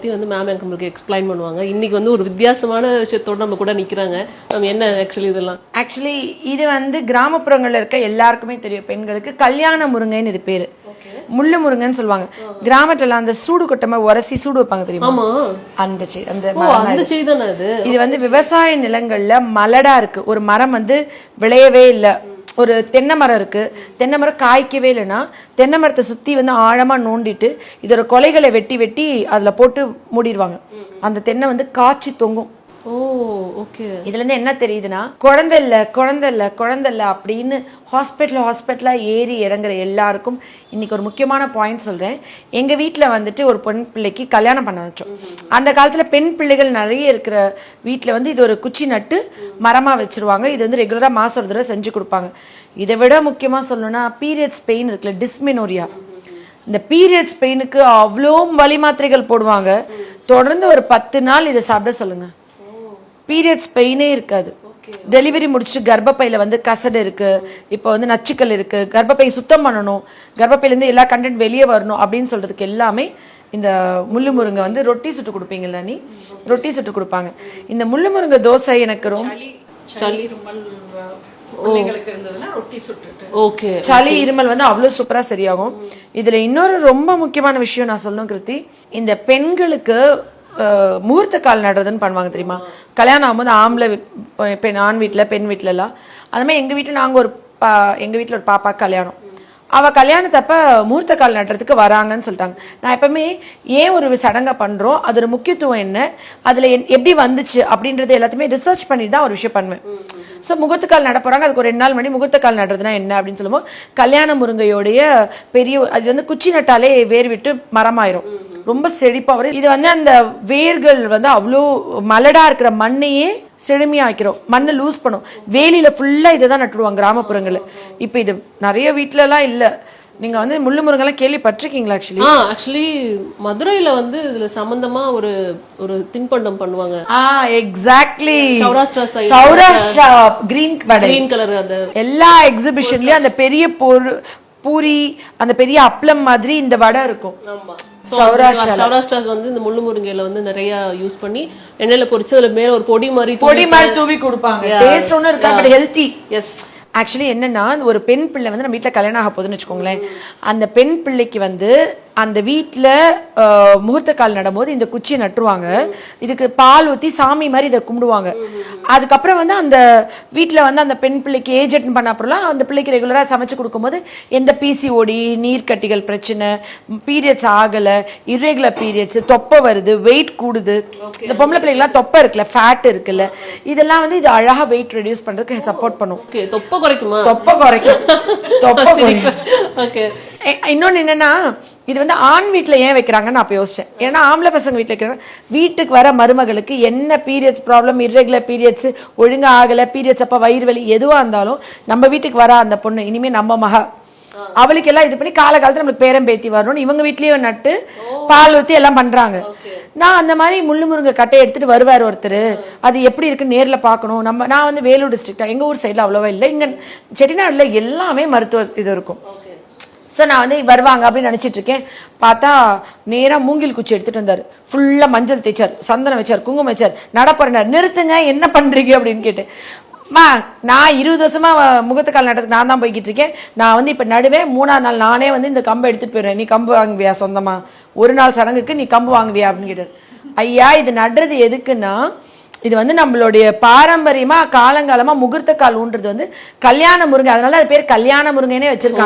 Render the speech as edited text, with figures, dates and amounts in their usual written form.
வந்து மேம் எனக்கு உங்களுக்கு எக்ஸ்பிளைன் பண்ணுவாங்க. இன்னைக்கு வந்து ஒரு வித்தியாசமான விஷயத்தோட நம்ம கூட நிக்கிறாங்க. நம்ம என்ன ஆக்சுவலி இதெல்லாம்? ஆக்சுவலி இது வந்து கிராமப்புறங்கள்ல இருக்க எல்லாருக்குமே தெரியும். பெண்களுக்கு கல்யாண முருங்கைன்னு இது பேரு. முள்ளு முருங்கைன்னு சொல்லுவாங்க. கிராமத்துல அந்த சூடு கொட்டமா உரசி சூடு வைப்பாங்க தெரியுமா? ஆமா. அந்த செடி தானே அது? இது வந்து விவசாய நிலங்கள்ல மலடா இருக்கு. ஒரு மரம் வந்து விளையவே இல்லை. ஒரு தென்னை மரம் இருக்கு, தென்னை மரம் காய்க்கவே இல்லைன்னா தென்னை மரத்தை சுத்தி வந்து ஆழமா நோண்டிட்டு இதோட கொலைகளை வெட்டி வெட்டி அதுல போட்டு மூடிடுவாங்க. அந்த தென்னை வந்து காய்ச்சி தொங்கும். இதுல இருந்து என்ன தெரியுதுன்னா, குழந்தை இல்ல அப்படின்னு ஹாஸ்பிட்டலா ஏறி இறங்குற எல்லாருக்கும் இன்னைக்கு ஒரு முக்கியமான பாயிண்ட் சொல்றேன். எங்க வீட்டுல வந்துட்டு ஒரு பெண் பிள்ளைக்கு கல்யாணம் பண்ண வச்சோம். அந்த காலத்துல பெண் பிள்ளைகள் நிறைய இருக்கிற வீட்டுல வந்து இது ஒரு குச்சி நட்டு மரமா வச்சிருவாங்க. இது வந்து ரெகுலரா மாசம் ஒரு தடவை செஞ்சு கொடுப்பாங்க. இதை விட முக்கியமா சொல்லணும்னா, பீரியட்ஸ் பெயின் இருக்குல்ல, டிஸ்மெனோரியா, இந்த பீரியட்ஸ் பெயினுக்கு அவ்வளோ வலி மாத்திரைகள் போடுவாங்க. தொடர்ந்து ஒரு 10 நாள் இதை சாப்பிட சொல்லுங்க, பீரியட்ஸ் பெயினே இருக்காது. டெலிவரி முடிச்சுட்டு கர்ப்பப்பையில வந்து கசடு இருக்கு, இப்போ வந்து நச்சுக்கள் இருக்கு, கர்ப்பப்பை சுத்தம் பண்ணணும், கர்ப்பப்பையிலேருந்து எல்லா கண்டென்ட் வெளியே வரணும் அப்படின்னு சொல்றதுக்கு எல்லாமே இந்த முள்ளு முருங்கை வந்து ரொட்டி சுட்டு கொடுப்பீங்கல்ல, நீ ரொட்டி சுட்டு கொடுப்பாங்க. இந்த முள்ளு முருங்கை தோசை எனக்கு ரொம்ப சளி இருமல் வந்து அவ்வளவு சூப்பரா சரியாகும். இதுல இன்னொரு ரொம்ப முக்கியமான விஷயம் நான் சொல்லணும் கிருத்தி, இந்த பெண்களுக்கு முகூர்த்த கால் நடுறதுன்னு பண்ணுவாங்க தெரியுமா? கல்யாணம் ஆகும்போது ஆம்பளை பெண் ஆண் வீட்டில் பெண் வீட்டில எல்லாம் அது மாதிரி எங்கள் வீட்டில் நாங்கள் எங்கள் வீட்டில் ஒரு பாப்பா கல்யாணம். அவள் கல்யாணத்தப்ப முகூர்த்த கால் நடுறதுக்கு வராங்கன்னு சொல்லிட்டாங்க. நான் எப்பவுமே ஏன் ஒரு சடங்கை பண்ணுறோம், அதோட முக்கியத்துவம் என்ன, அதில் எப்படி வந்துச்சு அப்படின்றது எல்லாத்தையுமே ரிசர்ச் பண்ணி தான் ஒரு விஷயம் பண்ணுவேன். ஸோ முகூர்த்த கால் நட போகிறாங்க, அதுக்கு ஒரு 2 நாள் முன்னாடி முகூர்த்த கால் நடுறதுனா என்ன அப்படின்னு சொல்லும்போது, கல்யாண முருங்கையோடைய பெரிய அது வந்து குச்சி நட்டாலே வேர் விட்டு மரமாயிரும், ரொம்ப செழிப்பா வரும். இது வந்து அந்த வேர்கள் வந்து அவ்வளோ மலடா இருக்கிற மண்ணையே செழுமையாக்கிறோம், மண்ணை லூஸ் பண்ணும். வேலியில ஃபுல்லா இதை தான் நட்டுடுவாங்க கிராமப்புறங்கள்ல. இப்போ இது நிறைய வீட்டுல எல்லாம் இல்ல. நீங்க வந்து முள்ளு முருங்கெல்லாம் கேள்விப்பட்டிருக்கீங்களா? ஆக்சுவலி மதுரையில வந்து இதுல சம்பந்தமா ஒரு ஒரு தின்பண்டம் பண்ணுவாங்க. எக்ஸாக்ட்லி. சௌராஷ்டிரா கிரீன் கலர் அந்த எல்லா எக்ஸிபிஷன்லயும் அந்த பெரிய பூரி, அந்த பெரிய அப்பளம் மாதிரி இந்த வடை இருக்கும். சௌராஷ்டிராஸ் வந்து இந்த முள்ளு முருங்கையில வந்து நிறைய யூஸ் பண்ணி எண்ணெயில பொரிச்சு அதுல மேல ஒரு பொடி மாதிரி தூவி கொடுப்பாங்க. டேஸ்ட் ஒன்னும் இருக்கா, பட் ஹெல்தி. எஸ். ஆக்சுவலி என்னன்னா, ஒரு பெண் பிள்ளை வந்து நம்ம வீட்டில் கல்யாணம் ஆக போகுதுன்னு வச்சுக்கோங்களேன், அந்த பெண் பிள்ளைக்கு வந்து அந்த வீட்டில் முகூர்த்த கால் நடும்போது இந்த குச்சியை நட்டுருவாங்க. இதுக்கு பால் ஊற்றி சாமி மாதிரி இதை கும்பிடுவாங்க. அதுக்கப்புறம் வந்து அந்த வீட்டில் வந்து அந்த பெண் பிள்ளைக்கு ஏஜ் அட்டன் பண்ண அப்புறம்லாம் அந்த பிள்ளைக்கு ரெகுலராக சமைச்சு கொடுக்கும்போது எந்த பிசிஓடி, நீர்க்கட்டிகள் பிரச்சனை, பீரியட்ஸ் ஆகலை, இர்ரெகுலர் பீரியட்ஸ், தொப்பை வருது, வெயிட் கூடுது, இந்த பொம்பளை பிள்ளைகள்லாம் தொப்பை இருக்குல்ல, ஃபேட் இருக்குல்ல, இதெல்லாம் வந்து இது அழகாக வெயிட் ரெடியூஸ் பண்ணுறதுக்கு சப்போர்ட் பண்ணும். தொப்பை குறைக்கும். இன்னொன்னு என்னன்னா, இது வந்து ஆண் வீட்டுல ஏன் வைக்கிறாங்கன்னு நான் அப்ப யோசிச்சேன். ஏன்னா ஆம்பளை பசங்க வீட்டுல வைக்கிறாங்க, வீட்டுக்கு வர மருமகளுக்கு என்ன பீரியட்ஸ் ப்ராப்ளம், இர்ரெகுலர் பீரியட்ஸ், ஒழுங்கா ஆகல, பீரியட்ஸ் அப்ப வயிறு வலி எதுவா இருந்தாலும் நம்ம வீட்டுக்கு வர அந்த பொண்ணு இனிமே நம்ம மகா, அவளுக்கு எல்லாம் இது பண்ணி காலகாலத்துல நம்மளுக்கு பேரம் பேத்தி வரணும்னு இவங்க வீட்லயே நட்டு பால் ஊத்தி எல்லாம் பண்றாங்க. நான் அந்த மாதிரி முள்ளு முருங்கை கட்டையை எடுத்துட்டு வருவார் ஒருத்தர், அது எப்படி இருக்குன்னு நேர்ல பாக்கணும். நான் வந்து வேலூர் டிஸ்ட்ரிக்டா, எங்க ஊர் சைட்ல அவ்வளவா இல்லை, இங்க செட்டிநாடுல எல்லாமே மருத்துவ இது இருக்கும். ஸோ நான் வந்து வருவாங்க அப்படின்னு நினச்சிட்டு இருக்கேன். பார்த்தா நேராக மூங்கில் குச்சி எடுத்துகிட்டு வந்தார், ஃபுல்லாக மஞ்சள் தேய்ச்சார், சந்தனம் வச்சார், குங்குமம் வச்சார், நடப்பறினார். நிறுத்துங்க, என்ன பண்ணுறீங்க அப்படின்னு கேட்டேன். நான் 20 வருஷமா முகூர்த்த கால் நட்டத்துக்கு நான் தான் போய்கிட்டு இருக்கேன். நான் வந்து இப்போ நடுவேன், 3ஆவது நாள் நானே வந்து இந்த கம்பை எடுத்துகிட்டு போயிடுறேன், நீ கம்பு வாங்குவியா சொந்தமா, ஒரு நாள் சடங்குக்கு நீ கம்பு வாங்குவியா அப்படின்னு கேட்டார். ஐயா, இது நடுறது எதுக்குன்னா, இது வந்து நம்மளுடைய பாரம்பரியமா காலங்காலமா முகூர்த்த கால் ஊன்றது வந்து கல்யாண முருங்கை, அதனால அது பேர் கல்யாண முருங்கைனே வச்சிருக்காங்க.